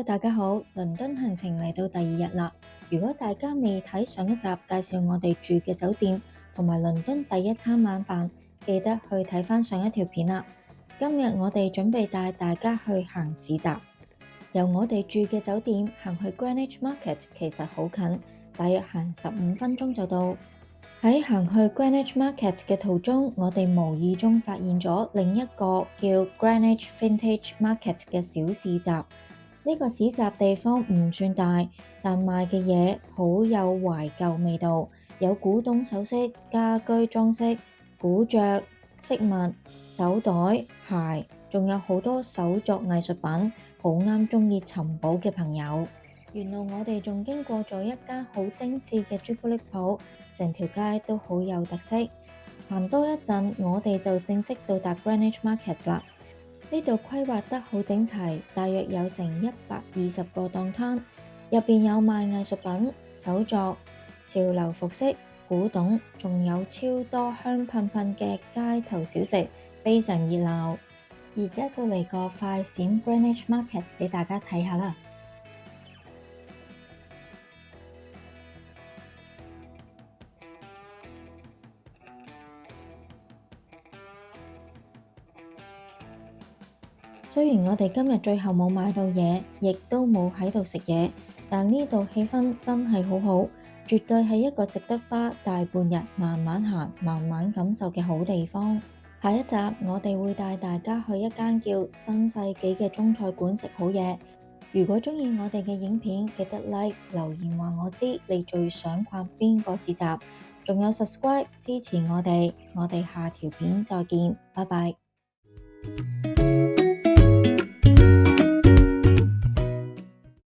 大家好，倫敦行程嚟到第2日啦。如果大家未睇上一集介紹我哋住嘅酒店同埋倫敦第一餐晚飯，記得去睇返上一條片啦。今日我哋準備帶大家去行市集，由我哋住嘅酒店行去 Greenwich Market 其實好近，大約行15分鐘就到。喺行去 Greenwich Market 嘅途中，我哋無意中發現咗另一個叫 Greenwich Vintage Market 嘅小市集。呢個市集地方唔算大，但賣嘅嘢好有懷舊味道，有古董首飾、家居裝飾、古着、飾物、手袋、鞋，仲有好多手作藝術品，好啱鍾意尋寶嘅朋友。沿路我哋仲經過咗一間好精緻嘅朱古力鋪，成條街都好有特色。行多一陣，我哋就正式到達 Greenwich Market 啦。呢度規劃得好整齊，大約有成120個檔攤，入邊有賣藝術品、手作、潮流服飾、古董，仲有超多香噴噴嘅街頭小食，非常熱鬧。而家就嚟個快閃 Greenwich Market 俾大家睇下啦。雖然我哋今日最後冇買到嘢，亦都冇喺度食嘢，但呢度氣氛真係好好，絕對係一個值得花大半日慢慢行、慢慢感受嘅好地方。下一集我哋會帶大家去一間叫新世紀嘅中菜館食好嘢。如果鍾意我哋嘅影片，記得 like 留言話我知你最想逛邊個市集，仲有 subscribe 支持我哋。我哋下條片再見，拜拜。